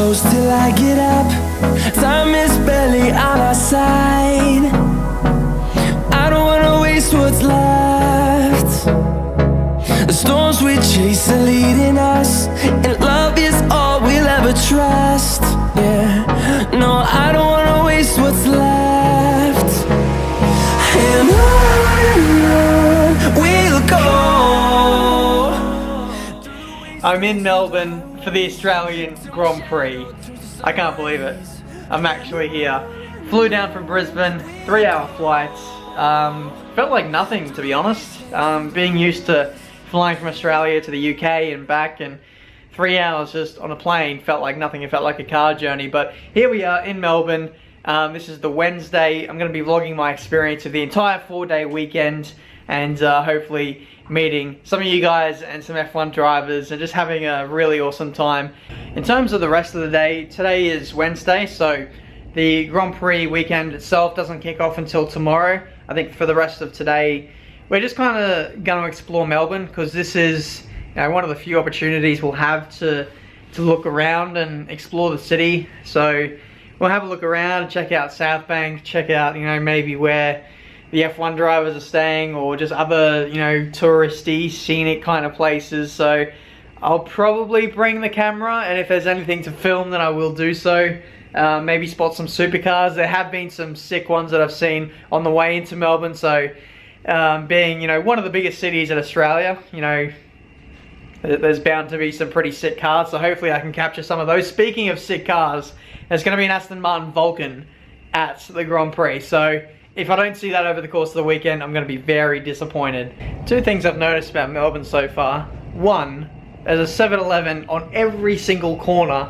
close till I get up. Time is barely on our side. I don't wanna waste what's left. The storms we chase are leading us, and love is all we'll ever trust. Yeah, no, I don't wanna waste what's left. And on we'll go. I'm in Melbourne for the Australian Grand Prix. I can't believe it. I'm actually here. Flew down from Brisbane, 3-hour flights. Felt like nothing, to be honest. Being used to flying from Australia to the UK and back, and 3 hours just on a plane felt like nothing. It felt like a car journey. But here we are in Melbourne. This is the Wednesday. I'm going to be vlogging my experience of the entire 4-day weekend, and hopefully meeting some of you guys and some F1 drivers and just having a really awesome time. In terms of the rest of the day, today is Wednesday, so the Grand Prix weekend itself doesn't kick off until tomorrow. I think for the rest of today, we're just kind of going to explore Melbourne, because this is, you know, one of the few opportunities we'll have to look around and explore the city. So we'll have a look around, check out South Bank, check out, you know, maybe where the F1 drivers are staying, or just other, you know, touristy, scenic kind of places. So I'll probably bring the camera, and if there's anything to film, then I will do so. Maybe spot some supercars. There have been some sick ones that I've seen on the way into Melbourne. So being, you know, one of the biggest cities in Australia, you know, there's bound to be some pretty sick cars. So hopefully I can capture some of those. Speaking of sick cars, there's going to be an Aston Martin Vulcan at the Grand Prix. So if I don't see that over the course of the weekend, I'm going to be very disappointed. Two things I've noticed about Melbourne so far. One, there's a 7-Eleven on every single corner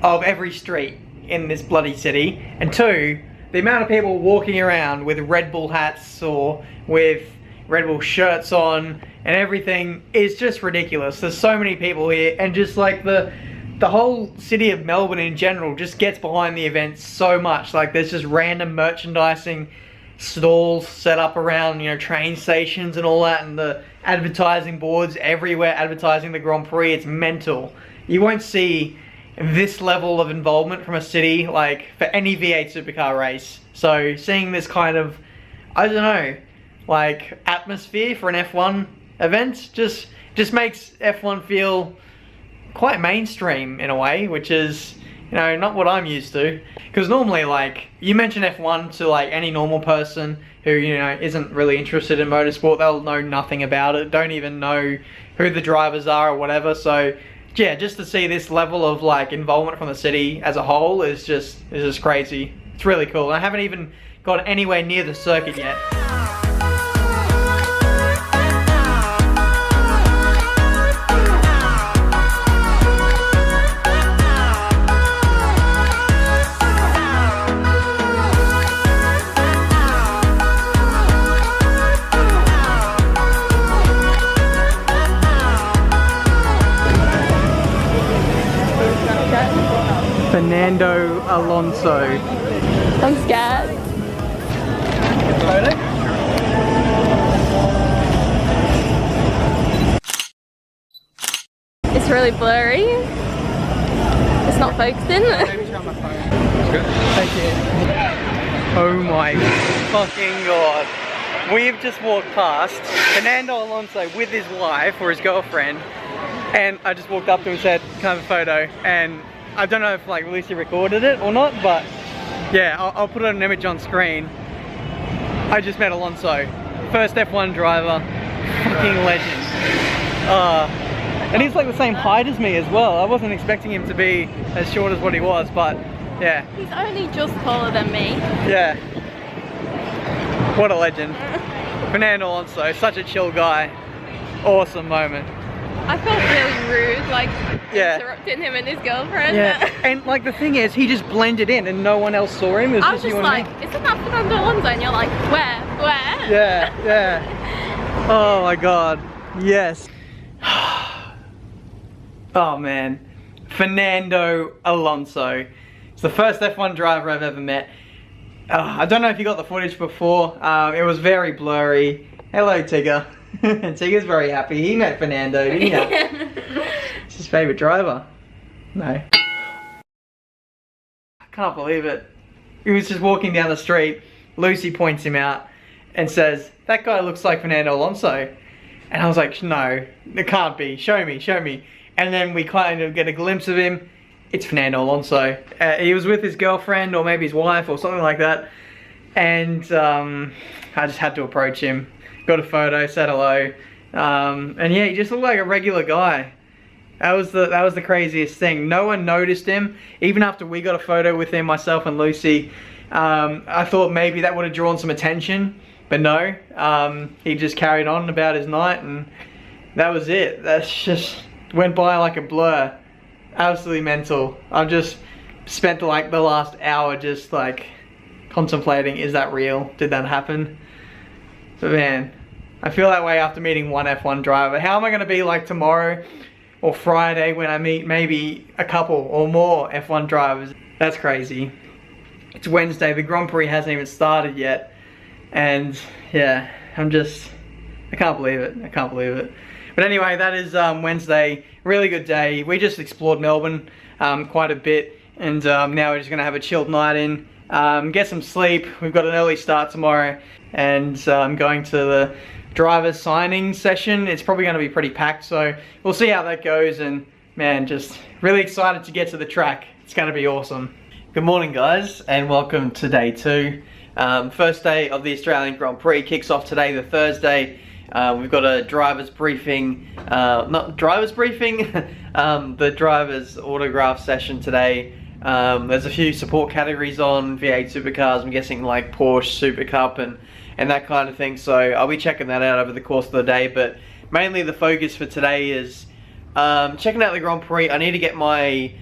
of every street in this bloody city. And two, the amount of people walking around with Red Bull hats or with Red Bull shirts on and everything is just ridiculous. There's so many people here, and just like the whole city of Melbourne in general just gets behind the event so much. Like, there's just random merchandising stalls set up around, you know, train stations and all that, and the advertising boards everywhere advertising the Grand Prix. It's mental. You won't see this level of involvement from a city like for any V8 supercar race. So seeing this kind of, I don't know, like atmosphere for an F1 event just makes F1 feel quite mainstream in a way, which is, you know, not what I'm used to. Because normally, like, you mention F1 to like any normal person who, you know, isn't really interested in motorsport, they'll know nothing about it, don't even know who the drivers are or whatever. So yeah, just to see this level of like involvement from the city as a whole is just crazy. It's really cool. I haven't even got anywhere near the circuit yet. Fernando Alonso. I'm scared. It's really blurry. It's not focusing. Thank you. Oh my fucking god. We've just walked past Fernando Alonso with his wife or his girlfriend, and I just walked up to him and said, "Can I have a photo?" And I don't know if like Lucy recorded it or not, but yeah, I'll put an image on screen. I just met Alonso, first F1 driver, fucking legend. And he's like the same height as me as well. I wasn't expecting him to be as short as what he was, but yeah. He's only just taller than me. Yeah. What a legend. Fernando Alonso, such a chill guy. Awesome moment. I felt really rude, like, interrupting him and his girlfriend. Yeah, and like the thing is, he just blended in and no one else saw him. It was I was just like, isn't that Fernando Alonso? And you're like, where? Yeah, yeah. Oh my god, yes. Oh man, Fernando Alonso. It's the first F1 driver I've ever met. I don't know if you got the footage before. It was very blurry. Hello, Tigger. Tigger's very happy. He met Fernando, didn't he? It's his favourite driver. No. can't believe it. He was just walking down the street. Lucy points him out and says, that guy looks like Fernando Alonso. And I was like, no, it can't be. Show me, show me. And then we kind of get a glimpse of him. It's Fernando Alonso. He was with his girlfriend or maybe his wife or something like that. And I just had to approach him. Got a photo, said hello. And yeah, he just looked like a regular guy. That was the craziest thing. No one noticed him. Even after we got a photo with him, myself and Lucy, I thought maybe that would have drawn some attention. But no, he just carried on about his night and that was it. That's just went by like a blur. Absolutely mental. I've just spent like the last hour just like contemplating, is that real? Did that happen? But man, I feel that way after meeting one F1 driver. How am I going to be like tomorrow or Friday when I meet maybe a couple or more F1 drivers? That's crazy. It's Wednesday, the Grand Prix hasn't even started yet. And yeah, I can't believe it. I can't believe it. But anyway, that is Wednesday. Really good day. We just explored Melbourne quite a bit. And now we're just going to have a chilled night in. Get some sleep. We've got an early start tomorrow. And I'm going to the driver's signing session. It's probably going to be pretty packed. So we'll see how that goes. And man, just really excited to get to the track. It's going to be awesome. Good morning, guys. And welcome to day 2. First day of the Australian Grand Prix kicks off today, the Thursday. We've got a driver's briefing, not driver's briefing, the driver's autograph session today. There's a few support categories on V8 supercars, I'm guessing like Porsche Super Cup and that kind of thing. So I'll be checking that out over the course of the day, but mainly the focus for today is checking out the Grand Prix. I need to get my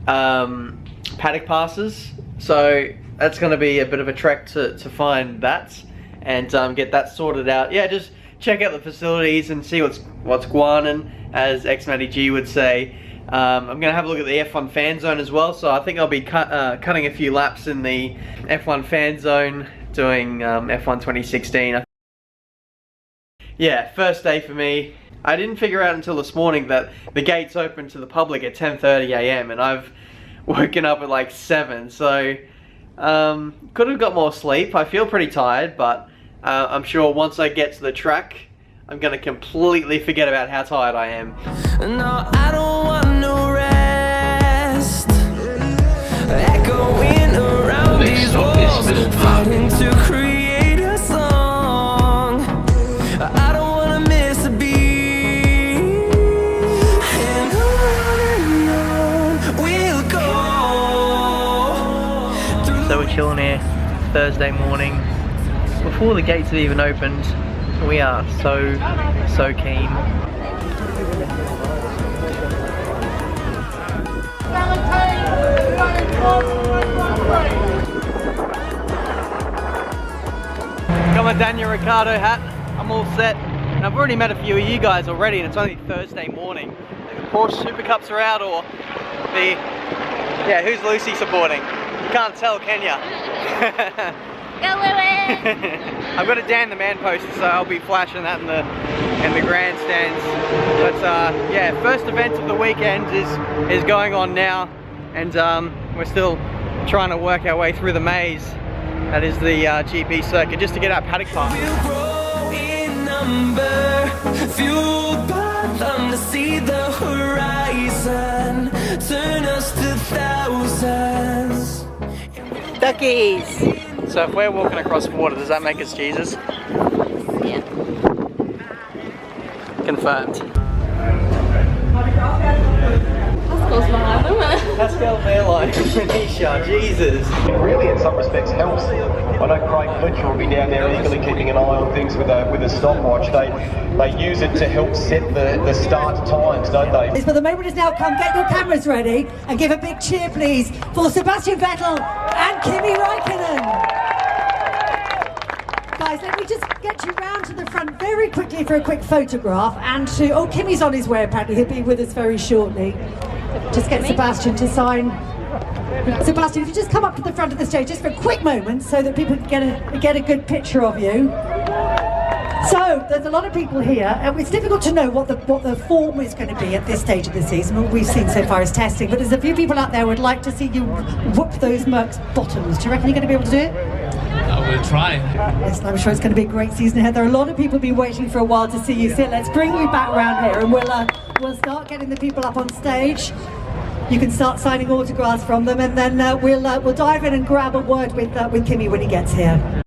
paddock passes, so that's going to be a bit of a trek to find that and get that sorted out. Yeah, just check out the facilities and see what's guanin', as X-Matty G would say. I'm going to have a look at the F1 fan zone as well, so I think I'll be cutting a few laps in the F1 fan zone doing F1 2016. Yeah, first day for me. I didn't figure out until this morning that the gates open to the public at 10:30 AM and I've woken up at like 7, so could have got more sleep. I feel pretty tired, but I'm sure once I get to the track, I'm gonna completely forget about how tired I am. No, I don't want no rest. Echoing around these walls, fighting to create a song. I don't wanna miss a beat. And on we'll go. So we're chilling here Thursday morning before the gates have even opened. We are so keen. Got my Daniel Ricciardo hat. I'm all set. And I've already met a few of you guys already, and it's only Thursday morning. The Porsche Super Cups are out, or the... Yeah, who's Lucy supporting? You can't tell, can ya? Go Lewis! I've got a Dan the Man poster, so I'll be flashing that in the grandstands. But yeah, first event of the weekend is going on now, and we're still trying to work our way through the maze. That is the GP circuit, just to get our paddock pass. We'll grow in number, fueled by them to see the horizon, turn us to thousands. Duckies! So if we're walking across water, does that make us Jesus? Yeah. Confirmed. Pascal's behind them. Pascal Wehrlein, Nisha, Jesus. It really, in some respects, helps. I know Craig Fletcher will be down there eagerly keeping an eye on things with a stopwatch. They use it to help set the start times, don't they? But the moment is now come. Get your cameras ready and give a big cheer, please, for Sebastian Vettel and Kimi Räikkönen. Guys, let me just get you round to the front very quickly for a quick photograph and to... Oh, Kimi's on his way apparently. He'll be with us very shortly. Just get Sebastian to sign. Sebastian, if you just come up to the front of the stage just for a quick moment so that people can get a good picture of you. So there's a lot of people here, and it's difficult to know what the form is going to be at this stage of the season. What we've seen so far is testing, but there's a few people out there who would like to see you whoop those Mercs bottoms. Do you reckon you're going to be able to do it? We'll try. Yes, I'm sure it's going to be a great season ahead. There are a lot of people been waiting for a while to see you. So let's bring you back around here, and we'll start getting the people up on stage. You can start signing autographs from them, and then we'll dive in and grab a word with Kimi when he gets here.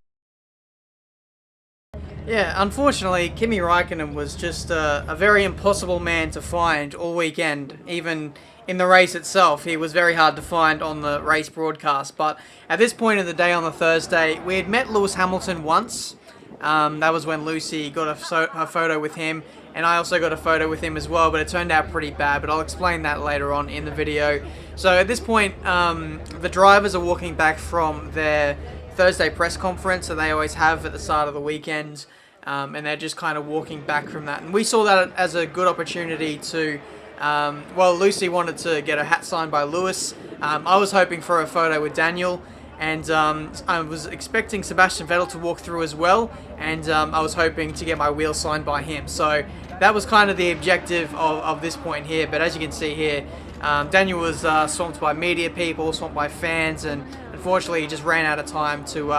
Yeah, unfortunately, Kimi Räikkönen was just a very impossible man to find all weekend. Even in the race itself, he was very hard to find on the race broadcast. But at this point of the day on the Thursday, we had met Lewis Hamilton once. That was when Lucy got a photo with him, and I also got a photo with him as well, but it turned out pretty bad, but I'll explain that later on in the video. So at this point, the drivers are walking back from their Thursday press conference that they always have at the start of the weekend. And they're just kind of walking back from that. And we saw that as a good opportunity to, well, Lucy wanted to get a hat signed by Lewis. I was hoping for a photo with Daniel. And I was expecting Sebastian Vettel to walk through as well. And I was hoping to get my wheel signed by him. So that was kind of the objective of this point here. But as you can see here, Daniel was swamped by media people, swamped by fans. And unfortunately, he just ran out of time to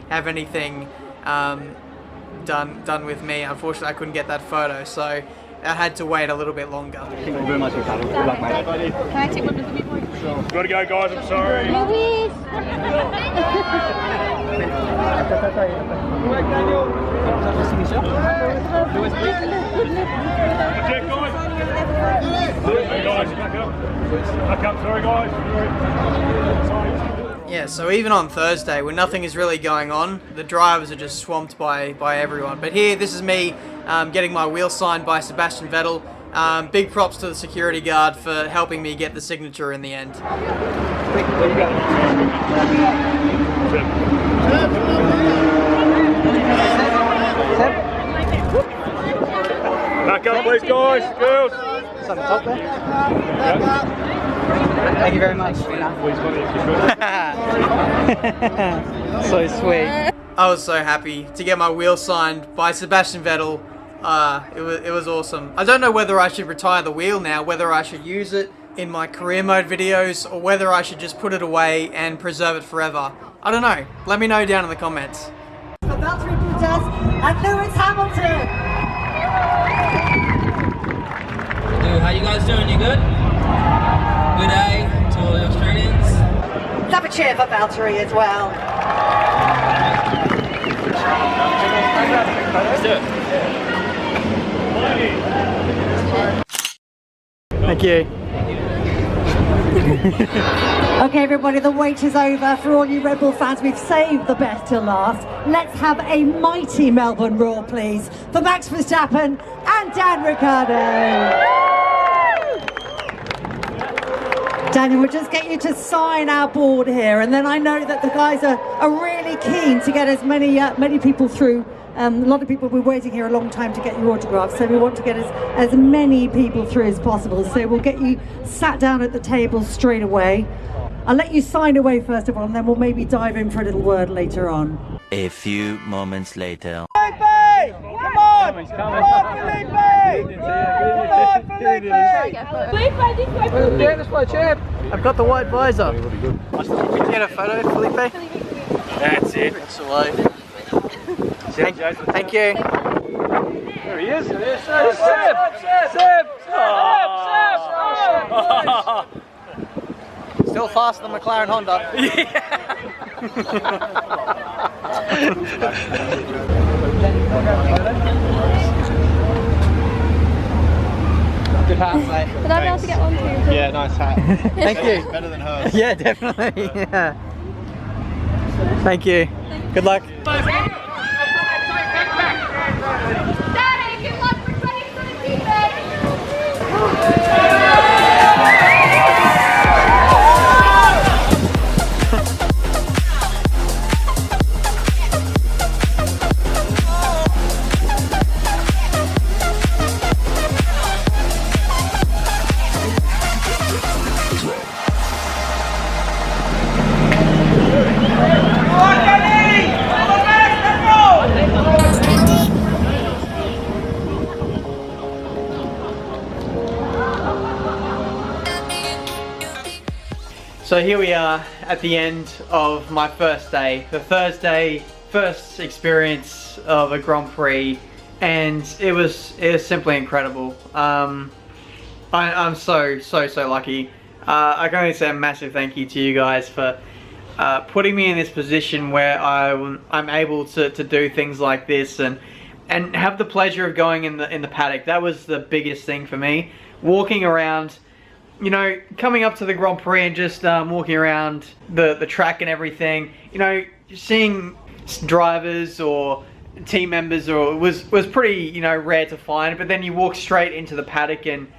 have anything done with me. Unfortunately, I couldn't get that photo, so I had to wait a little bit longer. Thank you very much, Ricardo. Good luck, mate. Can I take one of the big ones? Sure. Gotta go, guys. I'm sorry. Louis! Yeah, so even on Thursday, when nothing is really going on, the drivers are just swamped by everyone. But here, this is me getting my wheel signed by Sebastian Vettel. Big props to the security guard for helping me get the signature in the end. Back up, please, guys, girls. It's on the top there. Thank you very much. So sweet. I was so happy to get my wheel signed by Sebastian Vettel. It was awesome. I don't know whether I should retire the wheel now, whether I should use it in my career mode videos, or whether I should just put it away and preserve it forever. I don't know. Let me know down in the comments. Valtteri Bottas and Lewis Hamilton. Dude, how you guys doing? You good? Good day to all the Australians. Let's have a cheer for Valtteri as well. Let's do it. Thank you. Okay, everybody, the wait is over. For all you Red Bull fans, we've saved the best till last. Let's have a mighty Melbourne roar, please, for Max Verstappen and Dan Ricciardo. Daniel, we'll just get you to sign our board here, and then I know that the guys are really keen to get as many people through. A lot of people have been waiting here a long time to get your autographs, so we want to get as many people through as possible. So we'll get you sat down at the table straight away. I'll let you sign away first of all, and then we'll maybe dive in for a little word later on. A few moments later. Felipe! Come on! Come on, Felipe! Come on, Felipe! Yeah, that's my champ. I've got the white visor. Can you get a photo, Felipe? That's it. That's the way. Thank you. There he is. Still faster than McLaren Honda. Good hat, mate. Would I be able to get one too? Yeah, nice hat. Thank you. Better than hers. Yeah, definitely. Yeah. Thank you. Good luck. Daddy, good luck for 2017, baby! So here we are at the end of my first day, the Thursday, first experience of a Grand Prix, and it was simply incredible. I'm so lucky. I can only say a massive thank you to you guys for putting me in this position where I'm able to do things like this and have the pleasure of going in the paddock. That was the biggest thing for me. Walking around, you know, coming up to the Grand Prix and just walking around the track and everything, you know, seeing drivers or team members was pretty, you know, rare to find. But then you walk straight into the paddock and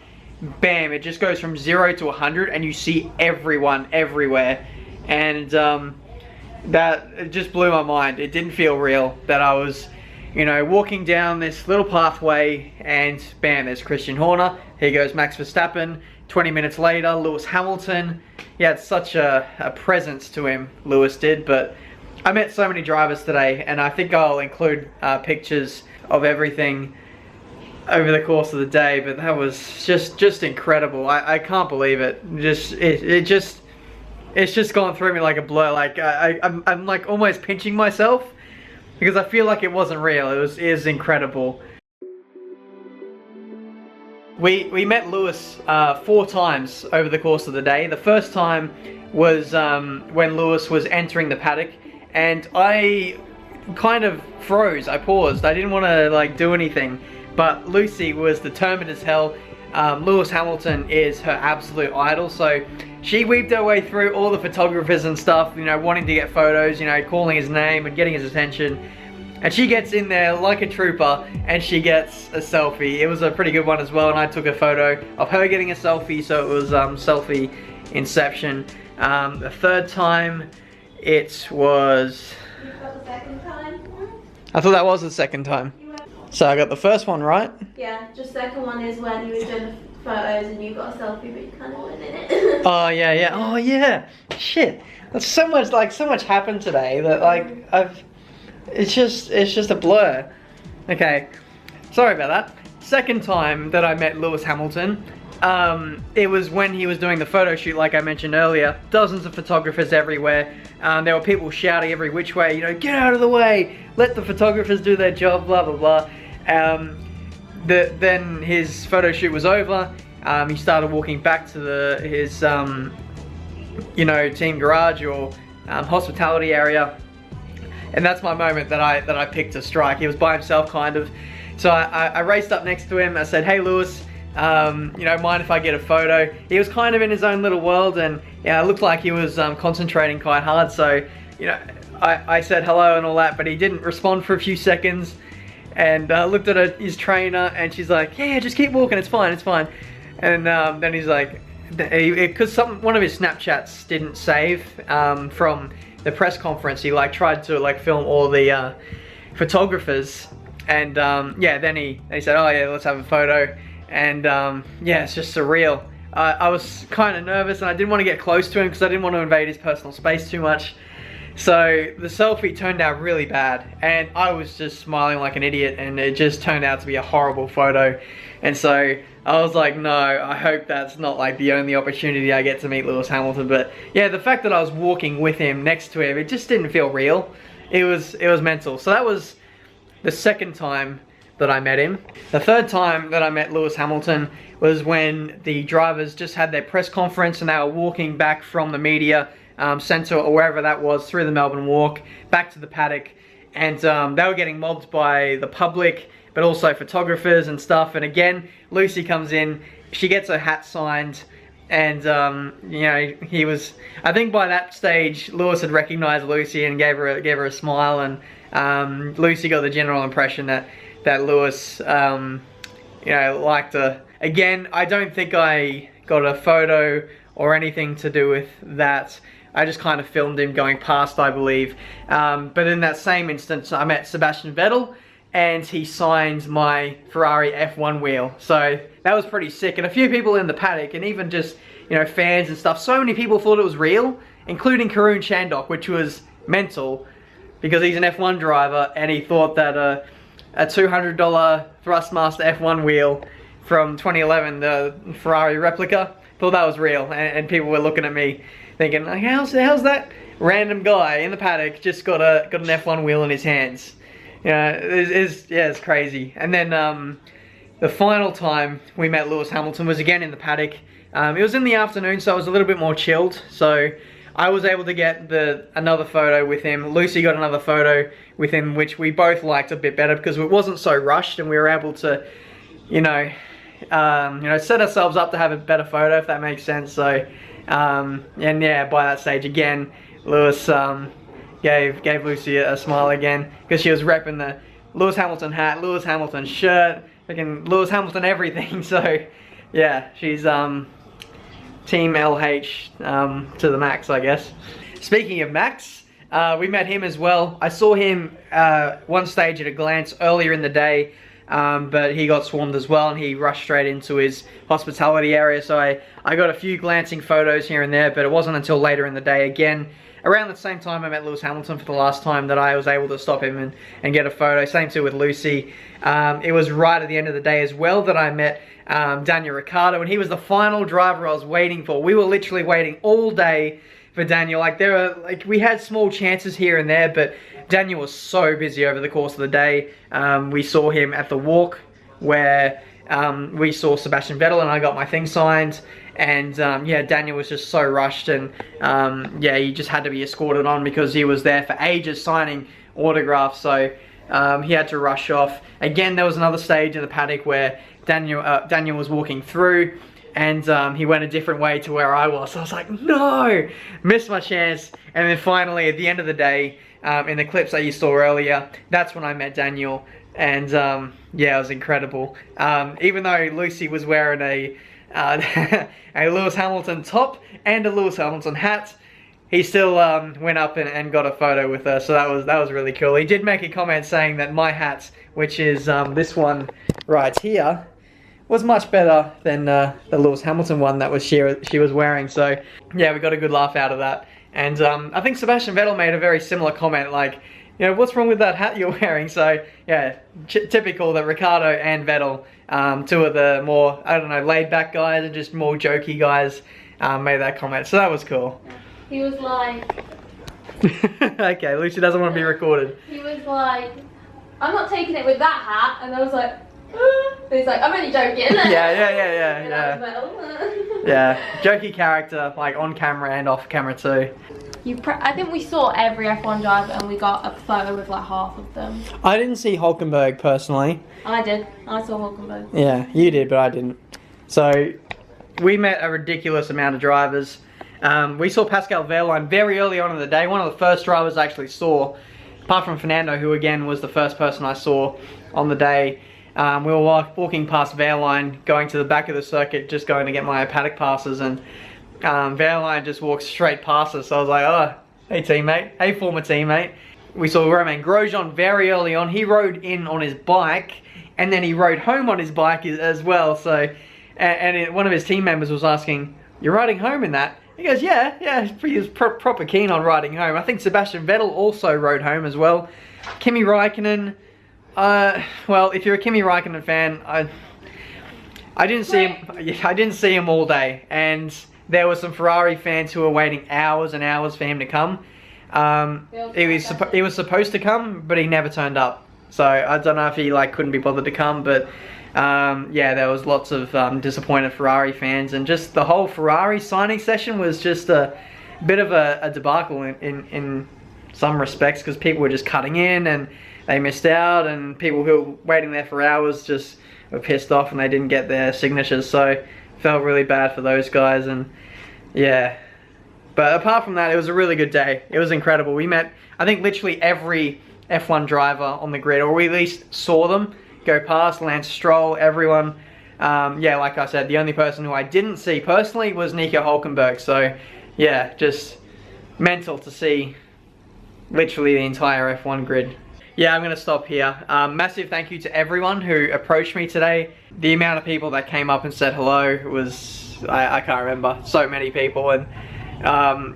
bam, it just goes from 0 to 100 and you see everyone everywhere. And that it just blew my mind. It didn't feel real that I was, you know, walking down this little pathway and bam, there's Christian Horner. Here goes Max Verstappen. 20 minutes later, Lewis Hamilton. He had such a presence to him, Lewis did. But I met so many drivers today, and I think I'll include pictures of everything over the course of the day. But that was just incredible. I can't believe it. It's just gone through me like a blur. Like I'm like almost pinching myself because I feel like it wasn't real. It is incredible. We met Lewis 4 times over the course of the day. The first time was when Lewis was entering the paddock, and I kind of froze. I paused. I didn't want to like do anything, but Lucy was determined as hell. Lewis Hamilton is her absolute idol, so she weaved her way through all the photographers and stuff, you know, wanting to get photos, you know, calling his name and getting his attention. And she gets in there like a trooper and she gets a selfie. It was a pretty good one as well, and I took a photo of her getting a selfie, so it was selfie inception. The third time, it was... You got the second time? I thought that was the second time. So I got the first one right? Yeah, just second one is when you were doing the photos and you got a selfie but you kind of weren't in it. Oh yeah. Oh yeah. Shit. That's so much happened today that like it's just a blur. Okay, sorry about that. Second time that I met Lewis Hamilton, it was when he was doing the photo shoot, like I mentioned earlier. Dozens of photographers everywhere. There were people shouting every which way, you know, get out of the way, let the photographers do their job, blah blah blah. Then his photo shoot was over. He started walking back to his you know, team garage or hospitality area. And that's my moment that I picked to strike. He was by himself, kind of. So I raced up next to him. I said, "Hey, Lewis, you know, mind if I get a photo?" He was kind of in his own little world, and yeah, it looked like he was concentrating quite hard. So, you know, I said hello and all that, but he didn't respond for a few seconds. And looked at his trainer, and she's like, "Yeah, just keep walking. It's fine. It's fine." And then he's like, because one of his Snapchats didn't save from the press conference. He like tried to like film all the photographers, and yeah, then he said, "Oh yeah, let's have a photo." And yeah, it's just surreal. I was kind of nervous and I didn't want to get close to him because I didn't want to invade his personal space too much. So the selfie turned out really bad, and I was just smiling like an idiot, and it just turned out to be a horrible photo. And so I was like, no, I hope that's not like the only opportunity I get to meet Lewis Hamilton. But yeah, the fact that I was walking with him, next to him, it just didn't feel real. It was mental. So that was the second time that I met him. The third time that I met Lewis Hamilton was when the drivers just had their press conference and they were walking back from the media centre or wherever that was, through the Melbourne Walk back to the paddock, and they were getting mobbed by the public, but also photographers and stuff. And again, Lucy comes in, she gets her hat signed, and you know, he was, I think by that stage Lewis had recognised Lucy and gave her a smile, and Lucy got the general impression that Lewis you know, liked her. Again, I don't think I got a photo or anything to do with that. I just kind of filmed him going past, I believe. But in that same instance, I met Sebastian Vettel, and he signed my Ferrari F1 wheel. So that was pretty sick. And a few people in the paddock, and even just, you know, fans and stuff, so many people thought it was real, including Karun Chandok, which was mental, because he's an F1 driver, and he thought that a $200 Thrustmaster F1 wheel from 2011, the Ferrari replica, thought that was real, and people were looking at me thinking, like, how's that random guy in the paddock just got an F1 wheel in his hands? You know, it's crazy. And then the final time we met Lewis Hamilton was again in the paddock. It was in the afternoon, so it was a little bit more chilled. So I was able to get another photo with him. Lucy got another photo with him, which we both liked a bit better because it wasn't so rushed, and we were able to, you know, set ourselves up to have a better photo, if that makes sense. So, and yeah, by that stage again, Lewis gave Lucy a smile again because she was repping the Lewis Hamilton hat, Lewis Hamilton shirt, freaking Lewis Hamilton everything. So, yeah, she's Team LH to the max, I guess. Speaking of Max, we met him as well. I saw him one stage at a glance earlier in the day, but he got swarmed as well and he rushed straight into his hospitality area. So I got a few glancing photos here and there, but it wasn't until later in the day, again, around the same time I met Lewis Hamilton for the last time, that I was able to stop him and get a photo. Same too with Lucy. It was right at the end of the day as well that I met Daniel Ricciardo, and he was the final driver I was waiting for. We were literally waiting all day for Daniel. We had small chances here and there, but Daniel was so busy over the course of the day. We saw him at the walk where we saw Sebastian Vettel and I got my thing signed. And yeah, Daniel was just so rushed, and yeah, he just had to be escorted on because he was there for ages signing autographs. So he had to rush off. Again, there was another stage in the paddock where Daniel was walking through, and he went a different way to where I was. So I was like, no, missed my chance. And then finally, at the end of the day, in the clips that you saw earlier, that's when I met Daniel. And yeah, it was incredible. Even though Lucy was wearing a Lewis Hamilton top and a Lewis Hamilton hat, he still went up and got a photo with her. So that was really cool. He did make a comment saying that my hat, which is this one right here, was much better than the Lewis Hamilton one that she was wearing. So yeah, we got a good laugh out of that. And I think Sebastian Vettel made a very similar comment, like, you know, what's wrong with that hat you're wearing? So yeah, typical that Ricciardo and Vettel, two of the more, I don't know, laid back guys and just more jokey guys, made that comment. So that was cool. He was like... Okay, Lucy doesn't want to be recorded. He was like, I'm not taking it with that hat. And I was like, he's like, I'm only joking. Yeah. Yeah, jokey character, like on camera and off camera too. I think we saw every F1 driver and we got a photo with like half of them. I didn't see Hulkenberg personally. I did. I saw Hulkenberg. Yeah, you did, but I didn't. So we met a ridiculous amount of drivers. We saw Pascal Wehrlein very early on in the day. One of the first drivers I actually saw, apart from Fernando, who again was the first person I saw on the day. We were walking past Wehrlein, going to the back of the circuit, just going to get my paddock passes, and Wehrlein just walked straight past us. So I was like, oh, hey teammate, hey former teammate. We saw Romain Grosjean very early on. He rode in on his bike, and then he rode home on his bike as well. So, and one of his team members was asking, you're riding home in that? He goes, yeah, he was proper keen on riding home. I think Sebastian Vettel also rode home as well. Kimi Räikkönen, well, if you're a Kimi Räikkönen fan, I didn't see him all day, and there were some Ferrari fans who were waiting hours and hours for him to come. He was supposed to come, but he never turned up. So I don't know if he couldn't be bothered to come, but yeah, there was lots of disappointed Ferrari fans, and just the whole Ferrari signing session was just a bit of a debacle in some respects, because people were just cutting in and they missed out, and people who were waiting there for hours just were pissed off and they didn't get their signatures. So felt really bad for those guys, and yeah. But apart from that, it was a really good day. It was incredible. We met, I think, literally every F1 driver on the grid, or we at least saw them go past. Lance Stroll, everyone. Yeah, like I said, the only person who I didn't see personally was Nico Hulkenberg. So yeah, just mental to see literally the entire F1 grid. Yeah, I'm going to stop here. Massive thank you to everyone who approached me today. The amount of people that came up and said hello was, I can't remember, so many people. And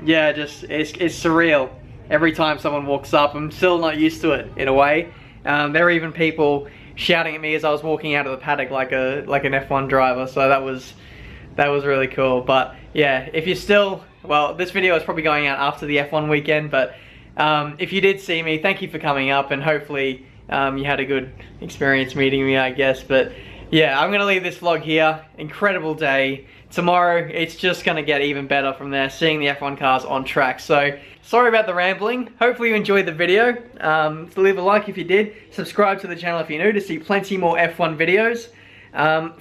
yeah, just it's surreal. Every time someone walks up, I'm still not used to it in a way. There were even people shouting at me as I was walking out of the paddock like an F1 driver. So that was really cool. But yeah, if you're still well, this video is probably going out after the F1 weekend, but if you did see me, thank you for coming up, and hopefully you had a good experience meeting me, I guess. But yeah, I'm gonna leave this vlog here. Incredible day. Tomorrow, it's just gonna get even better from there, seeing the F1 cars on track. So, sorry about the rambling. Hopefully you enjoyed the video. Leave a like if you did. Subscribe to the channel if you're new to see plenty more F1 videos.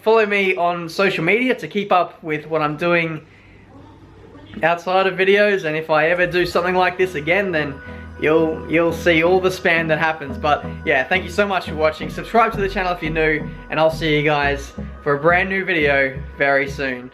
Follow me on social media to keep up with what I'm doing outside of videos, and if I ever do something like this again, then you'll see all the spam that happens. But yeah, thank you so much for watching. Subscribe to the channel if you're new, and I'll see you guys for a brand new video very soon.